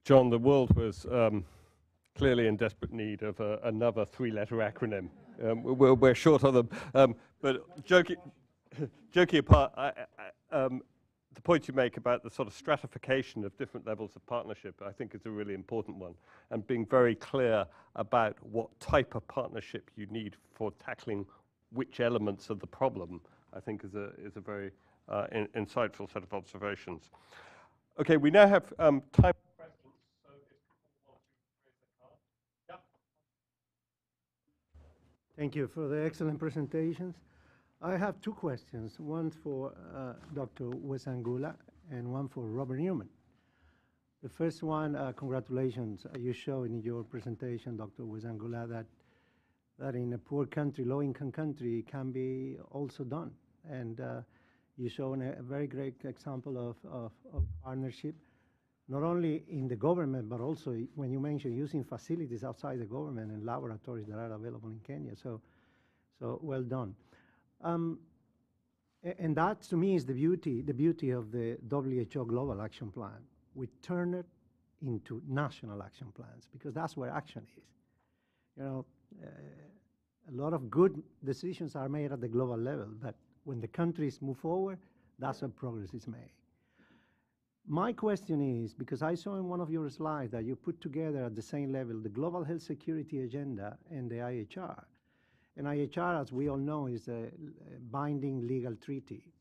John, the world was clearly in desperate need of another three-letter acronym. We're short on them. But joking apart, the point you make about the sort of stratification of different levels of partnership, I think is a really important one. And being very clear about what type of partnership you need for tackling which elements of the problem, I think is a very insightful set of observations. Okay, we now have time for questions. So if people want to raise their card. Yeah. Thank you for the excellent presentations. I have two questions, one for Dr. Wesangula and one for Robert Newman. The first one, congratulations. You show in your presentation, Dr. Wesangula, that in a poor country, low-income country, it can be also done. And you show a very great example of partnership, not only in the government, but also when you mention using facilities outside the government and laboratories that are available in Kenya. So well done. And that, to me, is the beauty of the WHO Global Action Plan. We turn it into national action plans because that's where action is. You know, a lot of good decisions are made at the global level, but when the countries move forward, that's where progress is made. My question is, because I saw in one of your slides that you put together at the same level the Global Health Security Agenda and the IHR. And IHR, as we all know, is a binding legal treaty.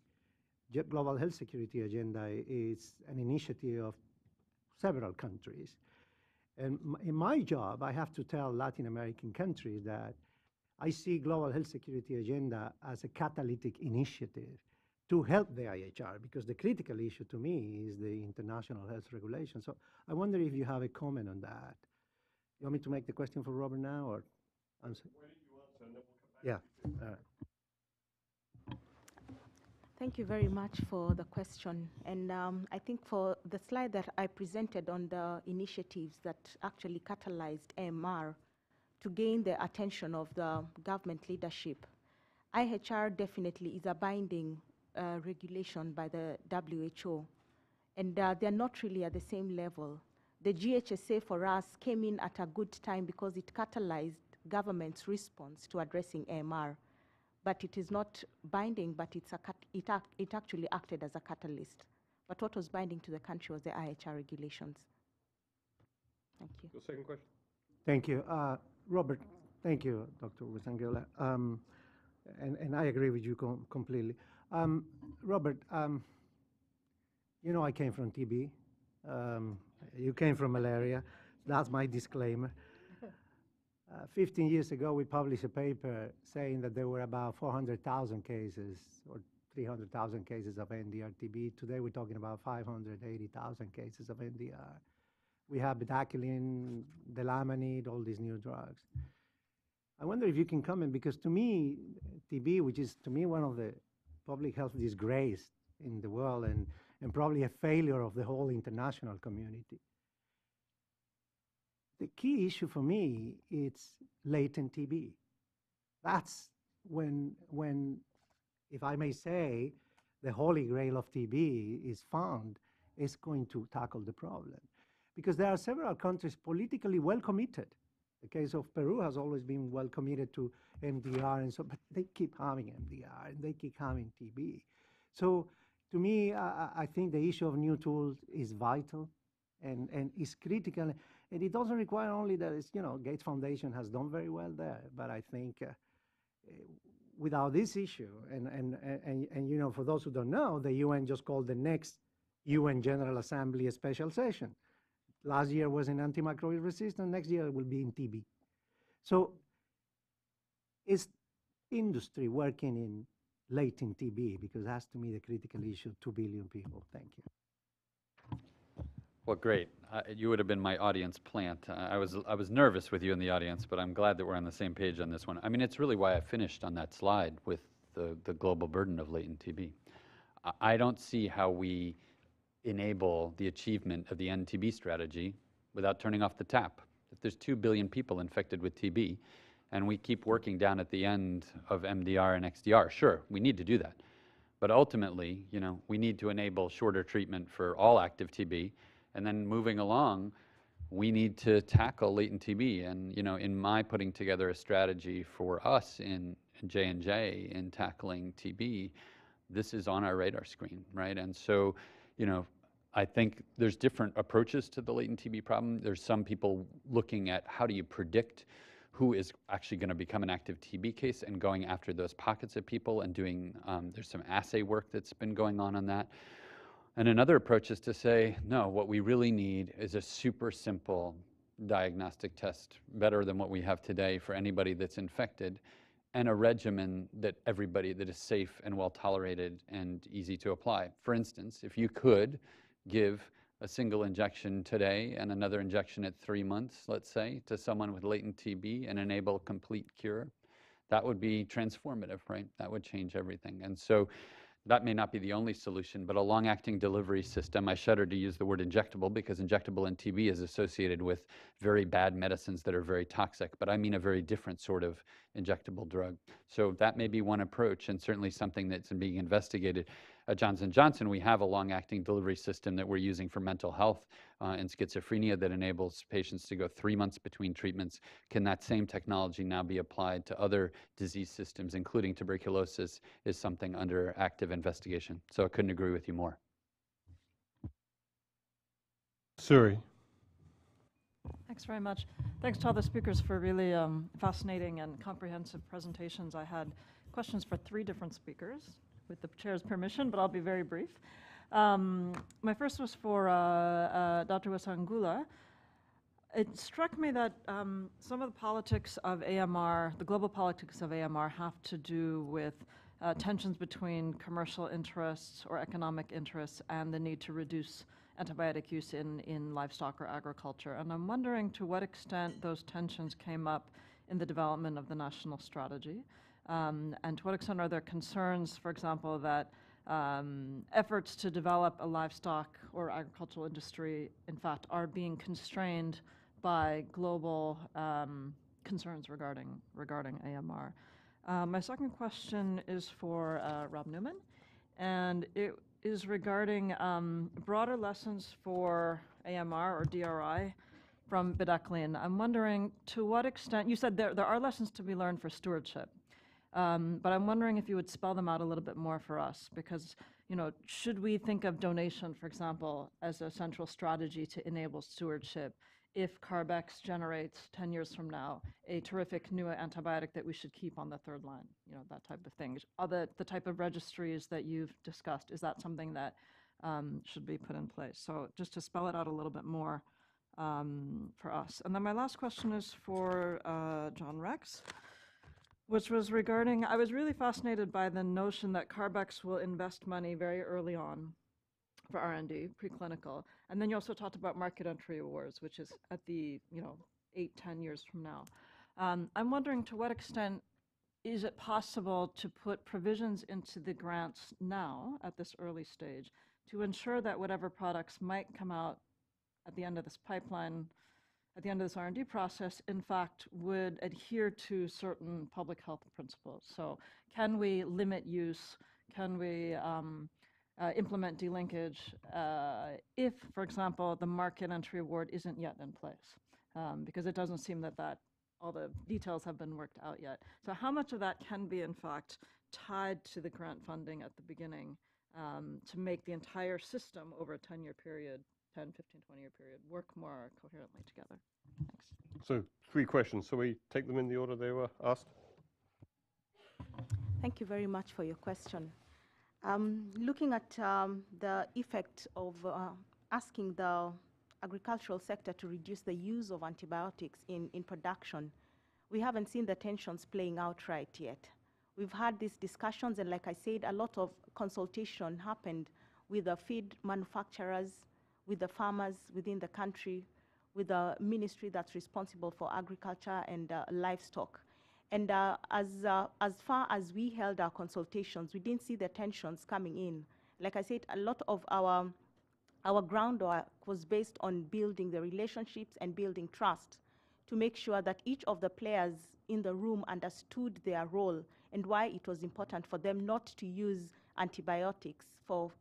Global Health Security Agenda is an initiative of several countries. And in my job, I have to tell Latin American countries that I see Global Health Security Agenda as a catalytic initiative to help the IHR, because the critical issue to me is the international health regulation. So I wonder if you have a comment on that. You want me to make the question for Robert now, or answer? Yeah. Thank you very much for the question. And I think for the slide that I presented on the initiatives that actually catalyzed AMR to gain the attention of the government leadership, IHR definitely is a binding regulation by the WHO. And they're not really at the same level. The GHSA for us came in at a good time because it catalyzed government's response to addressing AMR. But it is not binding, but it actually acted as a catalyst. But what was binding to the country was the IHR regulations. Thank you. Your second question? Thank you. Robert, thank you, Dr. Wesangula. And I agree with you completely. Robert, you know I came from TB. You came from malaria. That's my disclaimer. 15 years ago, we published a paper saying that there were about 400,000 cases or 300,000 cases of NDR-TB. Today, we're talking about 580,000 cases of NDR. We have bedaquiline, delamanid, all these new drugs. I wonder if you can comment, because to me, TB, which is to me one of the public health disgrace in the world and probably a failure of the whole international community. The key issue for me is latent TB. That's when, if I may say, the holy grail of TB is found, is going to tackle the problem. Because there are several countries politically well committed. The case of Peru has always been well committed to MDR and so, but they keep having MDR and they keep having TB. So to me, I think the issue of new tools is vital and is critical. And it doesn't require only that it's, you know, Gates Foundation has done very well there, but I think without this issue, and you know, for those who don't know, the UN just called the next UN General Assembly a special session. Last year was in antimicrobial resistance, next year it will be in TB. So is industry working in latent TB? Because that's to me the critical issue, 2 billion people. Thank you. Well, great. You would have been my audience plant. I was nervous with you in the audience, but I'm glad that we're on the same page on this one. I mean, it's really why I finished on that slide with the global burden of latent TB. I don't see how we enable the achievement of the NTB strategy without turning off the tap. If there's 2 billion people infected with TB, and we keep working down at the end of MDR and XDR, sure, we need to do that. But ultimately, you know, we need to enable shorter treatment for all active TB, and then moving along, we need to tackle latent TB. And, you know, in my putting together a strategy for us in J&J in tackling TB, this is on our radar screen, right? And so, you know, I think there's different approaches to the latent TB problem. There's some people looking at how do you predict who is actually going to become an active TB case and going after those pockets of people and doing, there's some assay work that's been going on that. And another approach is to say, no, what we really need is a super simple diagnostic test, better than what we have today for anybody that's infected, and a regimen that everybody that is safe and well tolerated and easy to apply. For instance, if you could give a single injection today and another injection at 3 months, let's say, to someone with latent TB and enable complete cure, that would be transformative, right? That would change everything. And so that may not be the only solution, but a long-acting delivery system, I shudder to use the word injectable because injectable in TB is associated with very bad medicines that are very toxic, but I mean a very different sort of injectable drug. So that may be one approach and certainly something that's being investigated. At Johnson & Johnson, we have a long-acting delivery system that we're using for mental health and schizophrenia that enables patients to go 3 months between treatments. Can that same technology now be applied to other disease systems, including tuberculosis, is something under active investigation. So I couldn't agree with you more. Suri. Thanks very much. Thanks to all the speakers for really fascinating and comprehensive presentations. I had questions for 3 different speakers, with the chair's permission, but I'll be very brief. My first was for Dr. Wasangula. It struck me that some of the politics of AMR, the global politics of AMR, have to do with tensions between commercial interests or economic interests and the need to reduce antibiotic use in livestock or agriculture. And I'm wondering to what extent those tensions came up in the development of the national strategy. And to what extent are there concerns, for example, that efforts to develop a livestock or agricultural industry, in fact, are being constrained by global concerns regarding AMR. My second question is for Rob Newman, and it is regarding broader lessons for AMR or DRI from bedaquiline. I'm wondering to what extent, you said there are lessons to be learned for stewardship, but I'm wondering if you would spell them out a little bit more for us, because, you know, should we think of donation, for example, as a central strategy to enable stewardship if Carbex generates 10 years from now a terrific new antibiotic that we should keep on the 3rd line, you know, that type of thing. Are the type of registries that you've discussed, is that something that should be put in place? So just to spell it out a little bit more for us. And then my last question is for John Rex, which was regarding, I was really fascinated by the notion that Carbex will invest money very early on for R&D, preclinical. And then you also talked about market entry awards, which is at the, 8-10 years from now. I'm wondering to what extent is it possible to put provisions into the grants now at this early stage to ensure that whatever products might come out at the end of this pipeline, at the end of this R&D process, in fact, would adhere to certain public health principles? So can we limit use? Can we implement delinkage if, for example, the market entry award isn't yet in place? Because it doesn't seem that all the details have been worked out yet. So how much of that can be, in fact, tied to the grant funding at the beginning to make the entire system over a 10-year period, 10, 15, 20-year period, work more coherently together? Thanks. So 3 questions. So we take them in the order they were asked? Thank you very much for your question. Looking at the effect of asking the agricultural sector to reduce the use of antibiotics in production, we haven't seen the tensions playing out right yet. We've had these discussions, and like I said, a lot of consultation happened with the feed manufacturers, with the farmers within the country, with the ministry that's responsible for agriculture and livestock. And as far as we held our consultations, we didn't see the tensions coming in. Like I said, a lot of our groundwork was based on building the relationships and building trust to make sure that each of the players in the room understood their role and why it was important for them not to use antibiotics for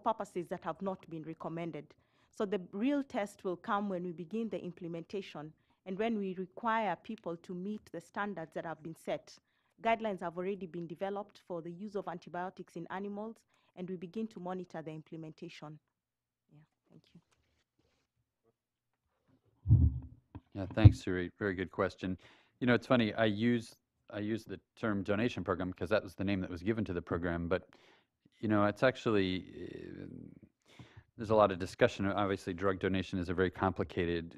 purposes that have not been recommended. So the real test will come when we begin the implementation and when we require people to meet the standards that have been set. Guidelines have already been developed for the use of antibiotics in animals, and we begin to monitor the implementation. Yeah, thank you. Yeah, thanks, Suri. Very good question. You know, it's funny, I use the term donation program because that was the name that was given to the program, but you know, it's actually, there's a lot of discussion. Obviously, drug donation is a very complicated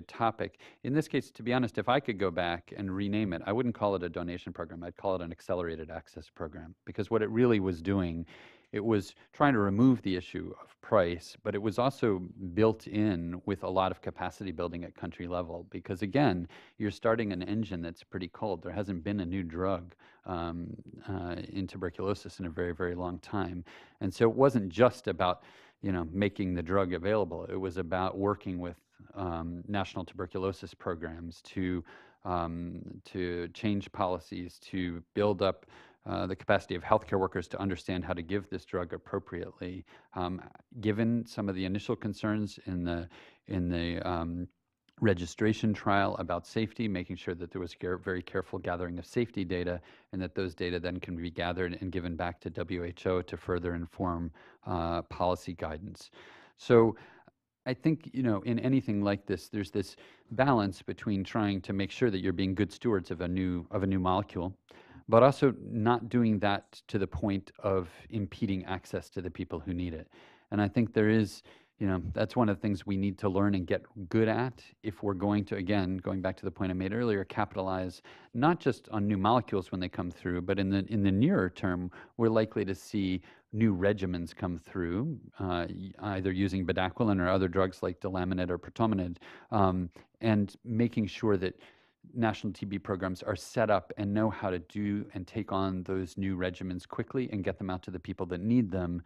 topic. In this case, to be honest, if I could go back and rename it, I wouldn't call it a donation program. I'd call it an accelerated access program, because what it really was doing, it was trying to remove the issue of price, but it was also built in with a lot of capacity building at country level, because again, you're starting an engine that's pretty cold. There hasn't been a new drug in tuberculosis in a very, very long time. And so it wasn't just about, you know, making the drug available. It was about working with national tuberculosis programs to change policies, to build up the capacity of healthcare workers to understand how to give this drug appropriately. Given some of the initial concerns in the registration trial about safety, making sure that there was very careful gathering of safety data, and that those data then can be gathered and given back to WHO to further inform policy guidance. So I think, you know, in anything like this, there's this balance between trying to make sure that you're being good stewards of a new molecule, but also not doing that to the point of impeding access to the people who need it. And I think there is, you know, that's one of the things we need to learn and get good at if we're going to, again, going back to the point I made earlier, capitalize not just on new molecules when they come through, but in the nearer term, we're likely to see new regimens come through, either using bedaquiline or other drugs like delaminid or pretominid, and making sure that national TB programs are set up and know how to do and take on those new regimens quickly and get them out to the people that need them,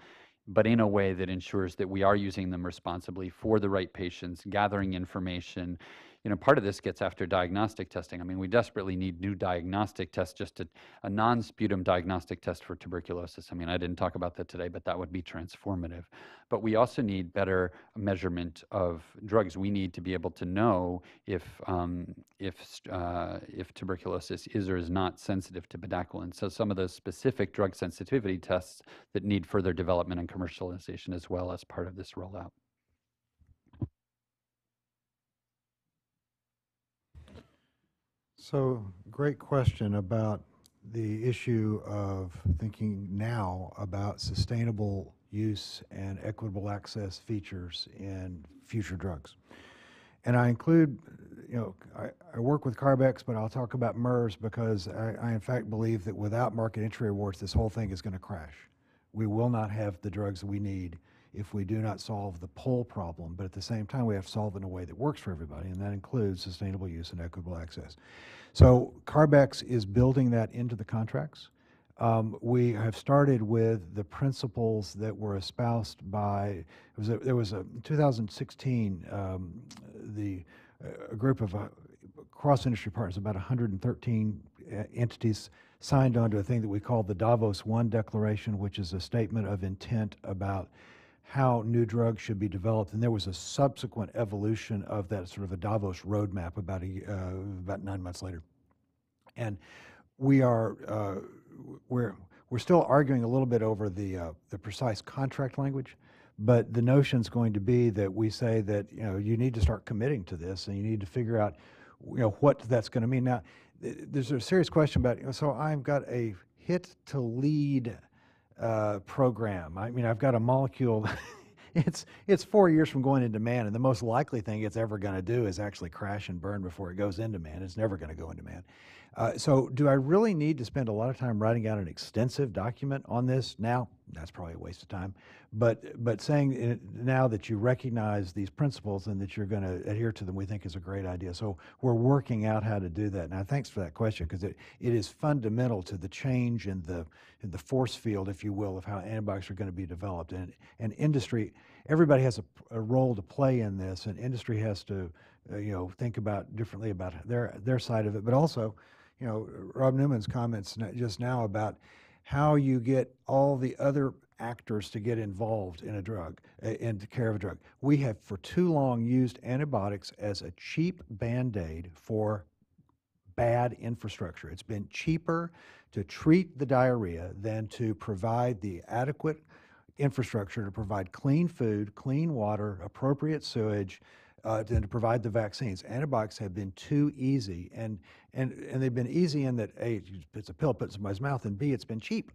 but in a way that ensures that we are using them responsibly for the right patients, gathering information. You know, part of this gets after diagnostic testing. I mean, we desperately need new diagnostic tests, just a non-sputum diagnostic test for tuberculosis. I mean, I didn't talk about that today, but that would be transformative. But we also need better measurement of drugs. We need to be able to know if tuberculosis is or is not sensitive to bedaquiline. So some of those specific drug sensitivity tests that need further development and commercialization as well as part of this rollout. So, great question about the issue of thinking now about sustainable use and equitable access features in future drugs. And I include, you know, I work with Carbex, but I'll talk about MERS because I in fact believe that without market entry awards, this whole thing is going to crash. We will not have the drugs that we need if we do not solve the pull problem, but at the same time we have to solve it in a way that works for everybody, and that includes sustainable use and equitable access. So Carbex is building that into the contracts. We have started with the principles that were espoused by, there was a 2016, a group of cross-industry partners, about 113 entities signed onto a thing that we call the Davos I Declaration, which is a statement of intent about how new drugs should be developed. And there was a subsequent evolution of that, sort of a Davos roadmap about 9 months later. And we are, we're still arguing a little bit over the precise contract language, but the notion's going to be that we say that, you know, you need to start committing to this and you need to figure out, you know, what that's going to mean. Now, there's a serious question about, you know, so I've got a hit to lead program. I mean, I've got a molecule. It's 4 years from going into man, and the most likely thing it's ever going to do is actually crash and burn before it goes into man. It's never going to go into man. So do I really need to spend a lot of time writing out an extensive document on this now? That's probably a waste of time. But saying now that you recognize these principles and that you're going to adhere to them, we think is a great idea. So we're working out how to do that. Now, thanks for that question, because it is fundamental to the change in the force field, if you will, of how antibiotics are going to be developed. And industry, everybody has a role to play in this, and industry has to you know, think about differently about their side of it. But also, you know, Rob Newman's comments just now about how you get all the other actors to get involved in a drug, in the care of a drug. We have for too long used antibiotics as a cheap Band-Aid for bad infrastructure. It's been cheaper to treat the diarrhea than to provide the adequate infrastructure to provide clean food, clean water, appropriate sewage, than to provide the vaccines. Antibiotics have been too easy, and they've been easy in that A, it's a pill put in somebody's mouth, and B, it's been cheap,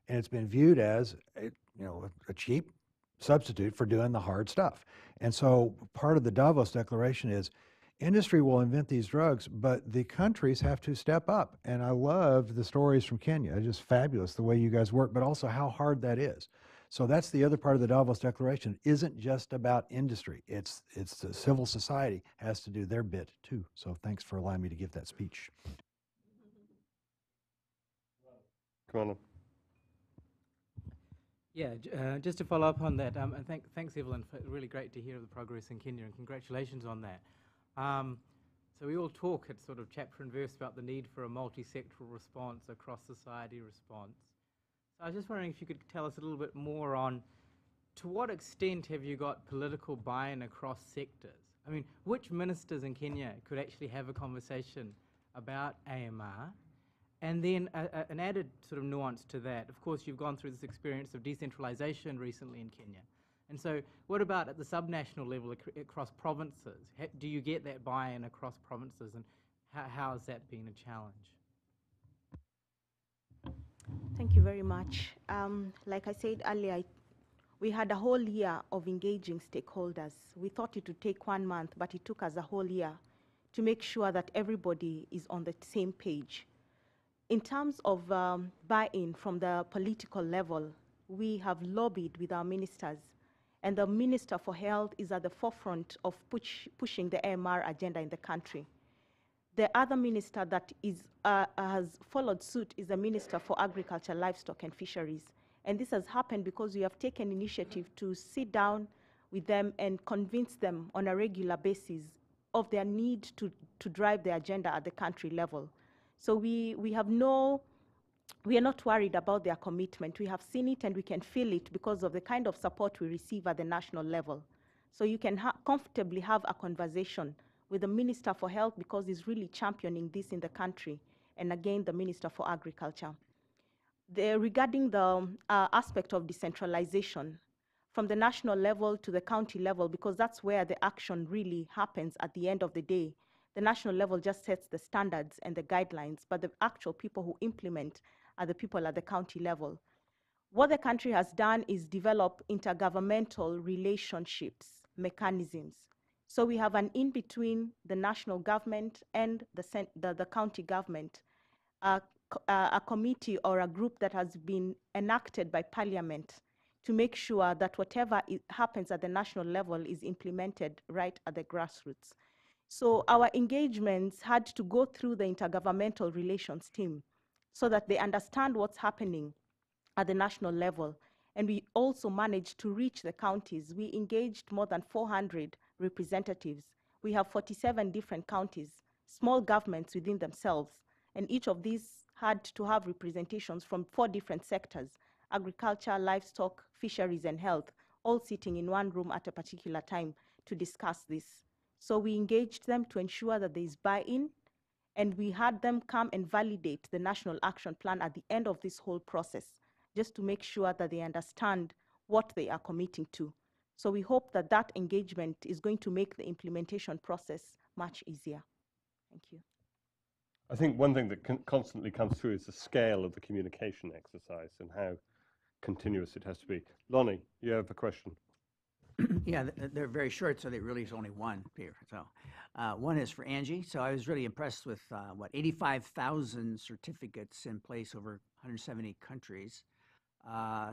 and it's been viewed as a cheap substitute for doing the hard stuff. And so part of the Davos Declaration is industry will invent these drugs, but the countries have to step up. And I loved the stories from Kenya. It's just fabulous the way you guys work, but also how hard that is. So that's the other part of the Davos Declaration. It isn't just about industry. It's the civil society has to do their bit too. So thanks for allowing me to give that speech. Come on. Yeah, just to follow up on that, and thanks Evelyn, for really great to hear of the progress in Kenya, and congratulations on that. So we all talk at sort of chapter and verse about the need for a multi-sectoral response, a cross-society response. So I was just wondering if you could tell us a little bit more on, to what extent have you got political buy-in across sectors? I mean, which ministers in Kenya could actually have a conversation about AMR? And then an added sort of nuance to that, of course, you've gone through this experience of decentralization recently in Kenya. And so what about at the subnational level across provinces? Do you get that buy-in across provinces, and how has that been a challenge? Thank you very much. Like I said earlier, we had a whole year of engaging stakeholders. We thought it would take 1 month, but it took us a whole year to make sure that everybody is on the same page. In terms of buy-in from the political level, we have lobbied with our ministers, and the Minister for Health is at the forefront of pushing the AMR agenda in the country. The other minister that has followed suit is the Minister for Agriculture, Livestock and Fisheries. And this has happened because we have taken initiative to sit down with them and convince them on a regular basis of their need to drive the agenda at the country level. So we are not worried about their commitment. We have seen it and we can feel it because of the kind of support we receive at the national level. So you can comfortably have a conversation with the Minister for Health because he's really championing this in the country, and again, the Minister for Agriculture. Regarding the aspect of decentralization, from the national level to the county level, because that's where the action really happens at the end of the day. The national level just sets the standards and the guidelines, but the actual people who implement are the people at the county level. What the country has done is develop intergovernmental relationships, mechanisms. So we have an in-between the national government and the county government, a committee or a group that has been enacted by Parliament to make sure that whatever happens at the national level is implemented right at the grassroots. So our engagements had to go through the intergovernmental relations team so that they understand what's happening at the national level. And we also managed to reach the counties. We engaged more than 400 representatives. We have 47 different counties, small governments within themselves. And each of these had to have representations from 4 different sectors: agriculture, livestock, fisheries, and health, all sitting in one room at a particular time to discuss this. So we engaged them to ensure that there is buy-in, and we had them come and validate the National Action Plan at the end of this whole process, just to make sure that they understand what they are committing to. So we hope that that engagement is going to make the implementation process much easier. Thank you. I think one thing that constantly comes through is the scale of the communication exercise and how continuous it has to be. Lonnie, you have a question. Yeah, they're very short, so there really is only one here. So one is for Angie. So I was really impressed with, 85,000 certificates in place over 170 countries.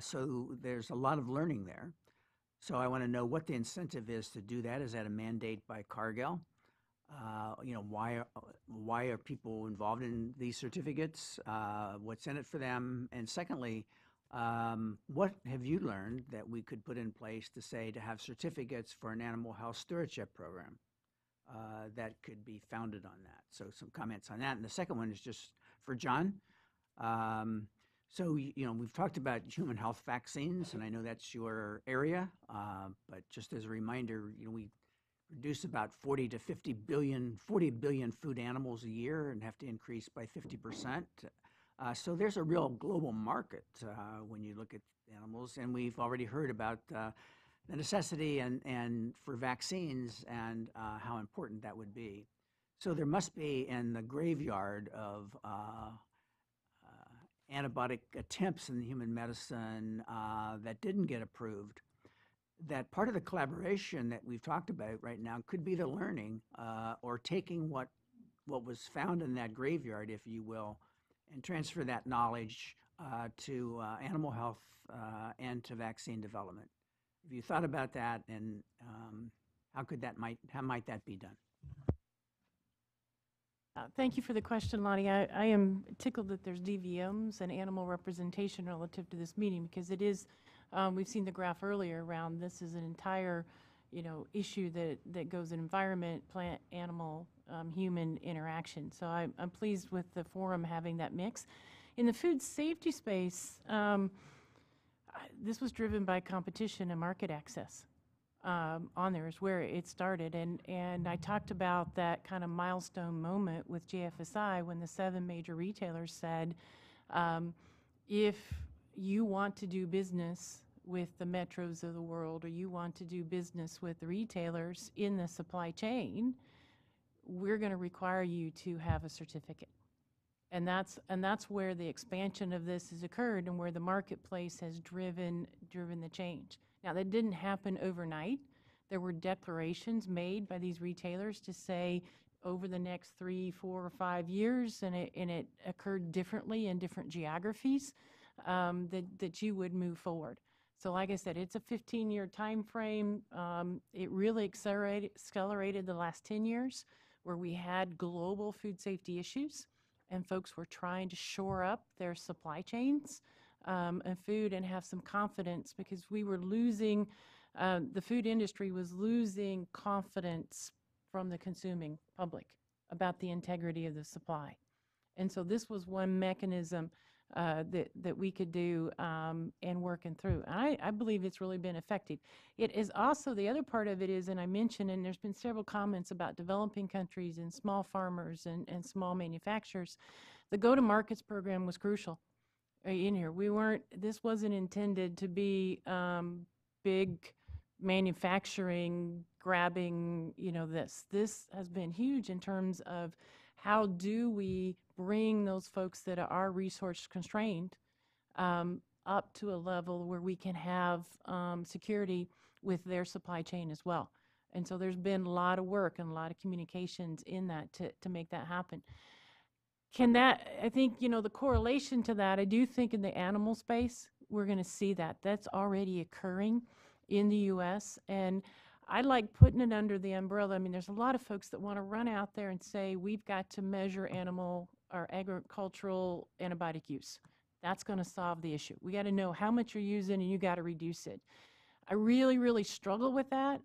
So there's a lot of learning there. So I want to know what the incentive is to do that. Is that a mandate by Cargill? Why are people involved in these certificates? What's in it for them? And secondly, what have you learned that we could put in place to have certificates for an animal health stewardship program that could be founded on that? So some comments on that. And the second one is just for John. So, you know, we've talked about human health vaccines, and I know that's your area, but just as a reminder, you know, we produce about 40 billion food animals a year and have to increase by 50%. So there's a real global market when you look at animals, and we've already heard about the necessity and for vaccines and how important that would be. So there must be in the graveyard of antibiotic attempts in human medicine that didn't get approved, that part of the collaboration that we've talked about right now could be the learning or taking what was found in that graveyard, if you will, and transfer that knowledge to animal health and to vaccine development. Have you thought about that, and how might that be done? Thank you for the question, Lonnie. I am tickled that there's DVMs and animal representation relative to this meeting, because it is, we've seen the graph earlier around this is an entire, you know, issue that goes in environment, plant, animal, human interaction. So I'm pleased with the forum having that mix. In the food safety space, this was driven by competition and market access. On there is where it started, and I talked about that kind of milestone moment with JFSI when the 7 major retailers said, if you want to do business with the Metros of the world, or you want to do business with the retailers in the supply chain, we're going to require you to have a certificate. And that's where the expansion of this has occurred, and where the marketplace has driven the change. Now, that didn't happen overnight. There were declarations made by these retailers to say over the next 3, 4, or 5 years, and it occurred differently in different geographies, that you would move forward. So like I said, it's a 15-year time frame. It really accelerated the last 10 years, where we had global food safety issues, and folks were trying to shore up their supply chains and food and have some confidence, because we were losing, the food industry was losing confidence from the consuming public about the integrity of the supply. And so this was one mechanism that we could do and working through. I believe it's really been effective. It is also, the other part of it is, and I mentioned, and there's been several comments about developing countries and small farmers and small manufacturers. The go-to-markets program was crucial in here. This wasn't intended to be big manufacturing grabbing, you know, this. This has been huge in terms of how do we bring those folks that are resource constrained up to a level where we can have security with their supply chain as well. And so there's been a lot of work and a lot of communications in that to make that happen. I think, you know, the correlation to that, I do think in the animal space, we're going to see that. That's already occurring in the U.S., and I like putting it under the umbrella. I mean, there's a lot of folks that want to run out there and say, we've got to measure animal or agricultural antibiotic use. That's going to solve the issue. We got to know how much you're using, and you got to reduce it. I really, really struggle with that.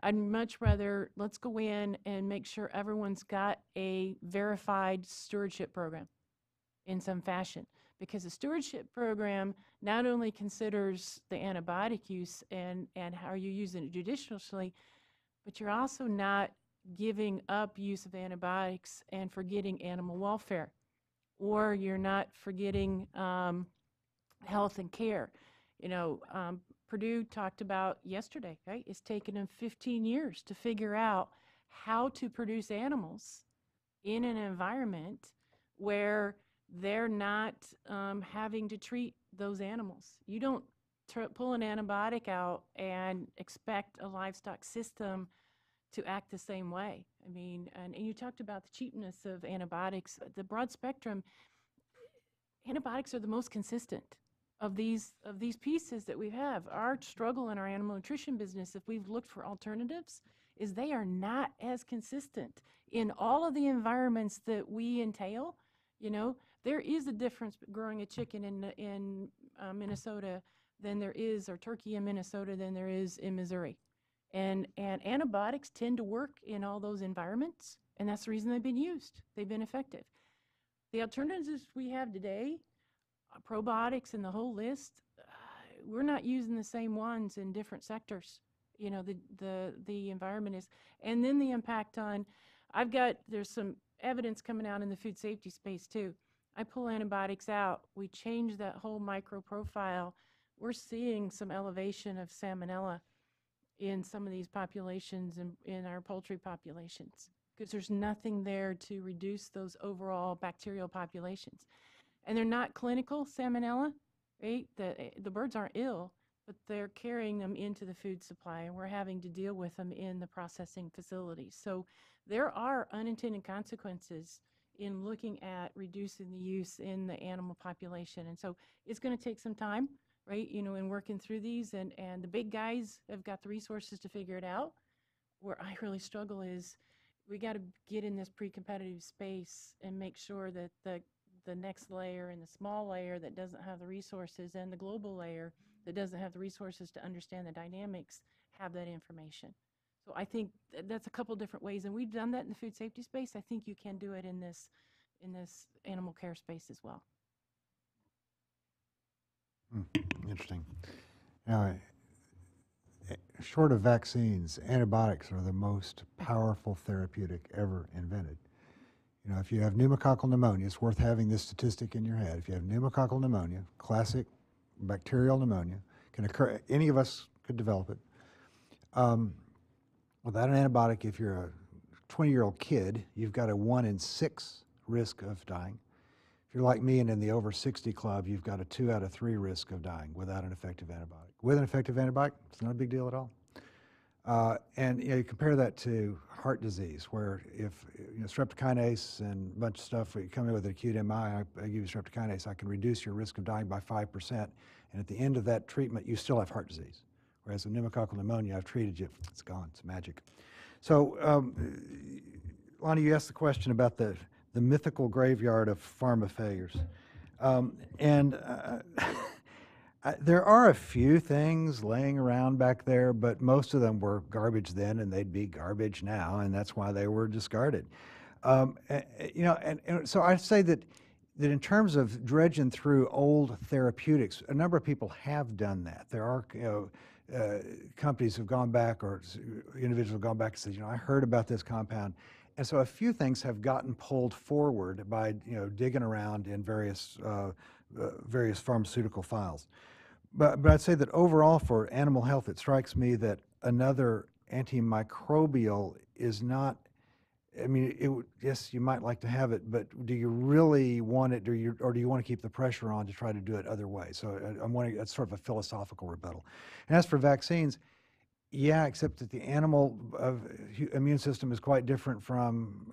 I'd much rather, let's go in and make sure everyone's got a verified stewardship program in some fashion. Because the stewardship program not only considers the antibiotic use and how you're using it judiciously, but you're also not giving up use of antibiotics and forgetting animal welfare, or you're not forgetting health and care. You know, Purdue talked about yesterday, right? It's taken them 15 years to figure out how to produce animals in an environment where they're not having to treat those animals. You don't pull an antibiotic out and expect a livestock system to act the same way. I mean, and you talked about the cheapness of antibiotics. The broad spectrum, antibiotics are the most consistent of these pieces that we have. Our struggle in our animal nutrition business, if we've looked for alternatives, is they are not as consistent in all of the environments that we entail. You know, there is a difference growing a chicken in Minnesota than there is, or turkey in Minnesota than there is in Missouri. And antibiotics tend to work in all those environments, and that's the reason they've been used. They've been effective. The alternatives we have today probiotics and the whole list, we're not using the same ones in different sectors. You know, the environment is, and then the impact on, there's some evidence coming out in the food safety space too. I pull antibiotics out, we change that whole micro profile. We're seeing some elevation of salmonella in some of these populations, in our poultry populations, because there's nothing there to reduce those overall bacterial populations. And they're not clinical salmonella, right? The birds aren't ill, but they're carrying them into the food supply, and we're having to deal with them in the processing facilities. So there are unintended consequences in looking at reducing the use in the animal population. And so it's going to take some time, right, you know, in working through these, and the big guys have got the resources to figure it out. Where I really struggle is we got to get in this pre-competitive space and make sure that the next layer and the small layer that doesn't have the resources, and the global layer that doesn't have the resources to understand the dynamics, have that information. So I think that's a couple different ways, and we've done that in the food safety space. I think you can do it in this animal care space as well. Interesting. Now, short of vaccines, antibiotics are the most powerful therapeutic ever invented. You know, if you have pneumococcal pneumonia, it's worth having this statistic in your head. If you have pneumococcal pneumonia, classic bacterial pneumonia, can occur, any of us could develop it. Without an antibiotic, if you're a 20-year-old kid, you've got a 1 in 6 risk of dying. If you're like me and in the over 60 club, you've got a 2 out of 3 risk of dying without an effective antibiotic. With an effective antibiotic, it's not a big deal at all. And you know, you compare that to heart disease, where if you know, streptokinase and a bunch of stuff, you come in with an acute MI, I give you streptokinase, I can reduce your risk of dying by 5%. And at the end of that treatment, you still have heart disease. Whereas with pneumococcal pneumonia, I've treated you, it's gone, it's magic. So, Lonnie, you asked the question about the mythical graveyard of pharma failures. There are a few things laying around back there, but most of them were garbage then, and they'd be garbage now, and that's why they were discarded. You know, and so I'd say that in terms of dredging through old therapeutics, a number of people have done that. There are, you know, companies have gone back, or individuals have gone back and said, you know, I heard about this compound. And so a few things have gotten pulled forward by, you know, digging around in various pharmaceutical files. But I'd say that overall for animal health, it strikes me that another antimicrobial is not, I mean, yes, you might like to have it, but do you really want it, or do you want to keep the pressure on to try to do it other ways? So I'm wondering, that's sort of a philosophical rebuttal. And as for vaccines, yeah, except that the animal immune system is quite different from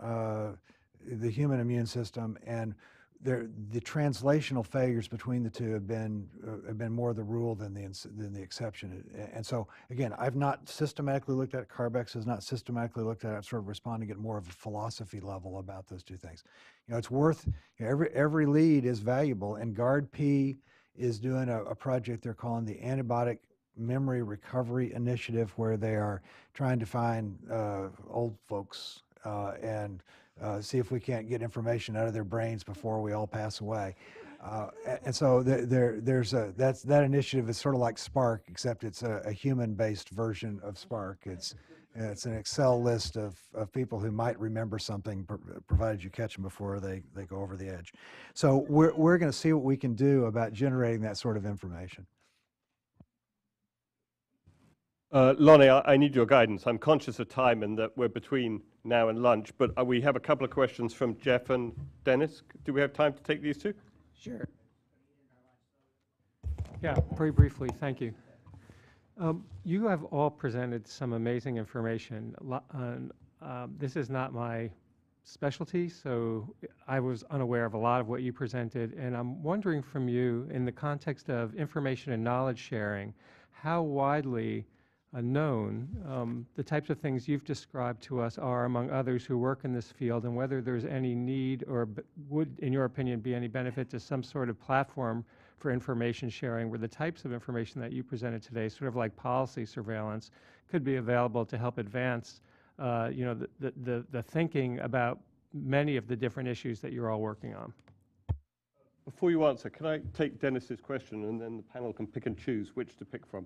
the human immune system, and the translational failures between the two have been more the rule than the exception. And so again, I've not systematically looked at it. Carbex has not systematically looked at it. I'm sort of responding at more of a philosophy level about those two things. You know, it's worth, you know, every lead is valuable, and GARD-P is doing a project they're calling the Antibiotic Memory Recovery Initiative, where they are trying to find old folks and see if we can't get information out of their brains before we all pass away. And so that initiative is sort of like Spark, except it's a human-based version of Spark. It's an Excel list of people who might remember something, provided you catch them before they go over the edge. So we're going to see what we can do about generating that sort of information. Lonnie, I need your guidance. I'm conscious of time and that we're between now and lunch, but we have a couple of questions from Jeff and Dennis. Do we have time to take these two? Sure. Yeah, very briefly, thank you. You have all presented some amazing information. This is not my specialty, so I was unaware of a lot of what you presented, and I'm wondering from you, in the context of information and knowledge sharing, how widely known the types of things you've described to us are among others who work in this field, and whether there's any need or would, in your opinion, be any benefit to some sort of platform for information sharing where the types of information that you presented today, sort of like policy surveillance, could be available to help advance you know, the thinking about many of the different issues that you're all working on. Before you answer, can I take Dennis's question and then the panel can pick and choose which to pick from?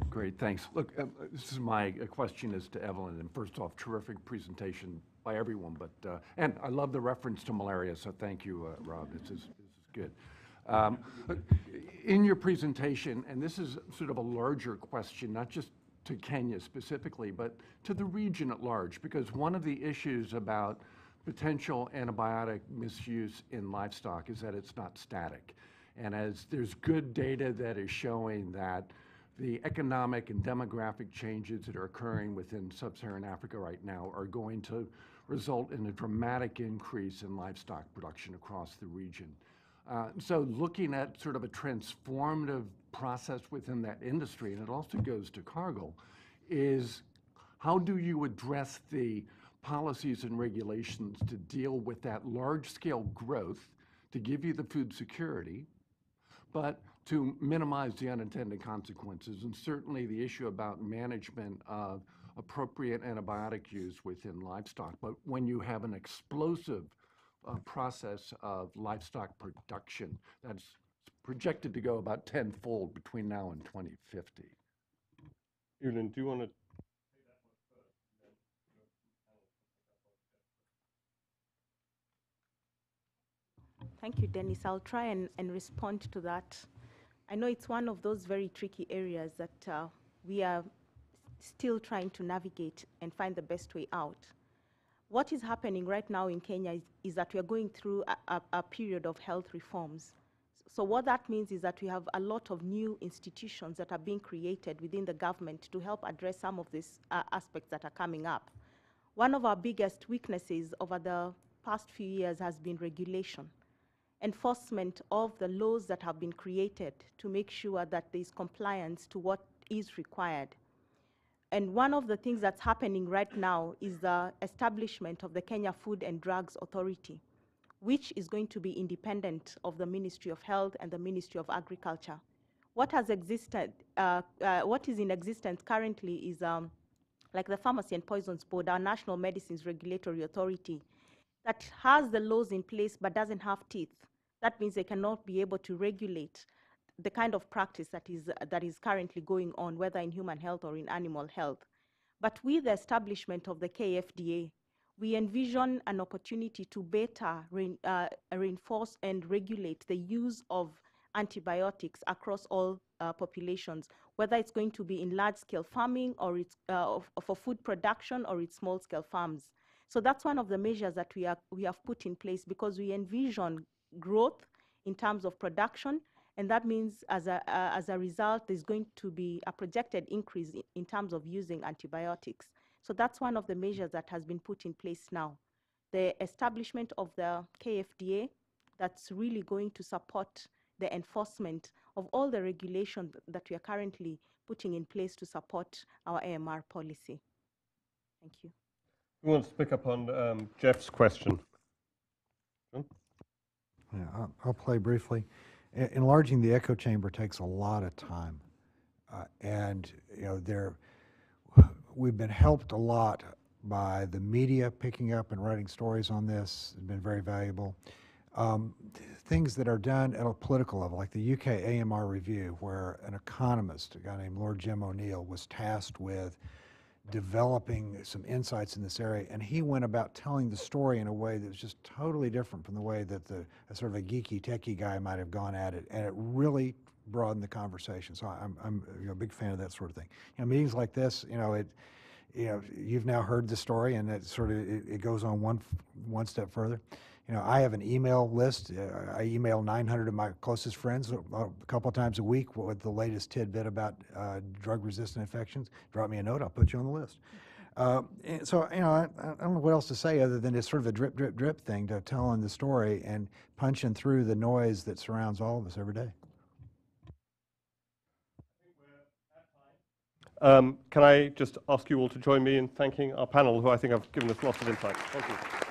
Great, thanks. Look, this is my question is to Evelyn, and first off, terrific presentation by everyone, but, and I love the reference to malaria, so thank you, Rob, this is good. In your presentation, and this is sort of a larger question, not just to Kenya specifically, but to the region at large, because one of the issues about potential antibiotic misuse in livestock is that it's not static. And as there's good data that is showing that the economic and demographic changes that are occurring within sub-Saharan Africa right now are going to result in a dramatic increase in livestock production across the region. So looking at sort of a transformative process within that industry, and it also goes to cargo, is how do you address the policies and regulations to deal with that large-scale growth to give you the food security, but to minimize the unintended consequences, and certainly the issue about management of appropriate antibiotic use within livestock. But when you have an explosive process of livestock production that's projected to go about tenfold between now and 2050. Evelyn, do you want to? Thank you, Dennis. I'll try and respond to that. I know it's one of those very tricky areas that we are still trying to navigate and find the best way out. What is happening right now in Kenya is that we are going through a period of health reforms. So what that means is that we have a lot of new institutions that are being created within the government to help address some of these aspects that are coming up. One of our biggest weaknesses over the past few years has been regulation. Enforcement of the laws that have been created to make sure that there is compliance to what is required. And one of the things that's happening right now is the establishment of the Kenya Food and Drugs Authority, which is going to be independent of the Ministry of Health and the Ministry of Agriculture. What has existed, what is in existence currently is like the Pharmacy and Poisons Board, our National Medicines Regulatory Authority, that has the laws in place but doesn't have teeth. That means they cannot be able to regulate the kind of practice that is currently going on, whether in human health or in animal health. But with the establishment of the KFDA, we envision an opportunity to better reinforce and regulate the use of antibiotics across all populations, whether it's going to be in large-scale farming or it's for food production or it's small-scale farms. So that's one of the measures that we have put in place because we envision growth in terms of production, and that means as a result, there's going to be a projected increase in terms of using antibiotics. So that's one of the measures that has been put in place now. The establishment of the KFDA, that's really going to support the enforcement of all the regulations that we are currently putting in place to support our AMR policy. Thank you. Who wants to pick up on Jeff's question? John? Yeah, I'll play briefly. Enlarging the echo chamber takes a lot of time, and you know we've been helped a lot by the media picking up and writing stories on this. It's been very valuable. Things that are done at a political level, like the UK AMR review, where an economist, a guy named Lord Jim O'Neill, was tasked with developing some insights in this area, and he went about telling the story in a way that was just totally different from the way that a sort of a geeky, techie guy might have gone at it, and it really broadened the conversation. So I'm a big fan of that sort of thing. You know, meetings like this, you've now heard the story, and it sort of it goes on one step further. You know, I have an email list. I email 900 of my closest friends a couple of times a week with the latest tidbit about drug-resistant infections. Drop me a note, I'll put you on the list. So, you know, I don't know what else to say other than it's sort of a drip, drip, drip thing to telling the story and punching through the noise that surrounds all of us every day. Can I just ask you all to join me in thanking our panel, who I think have given us lots of insight. Thank you.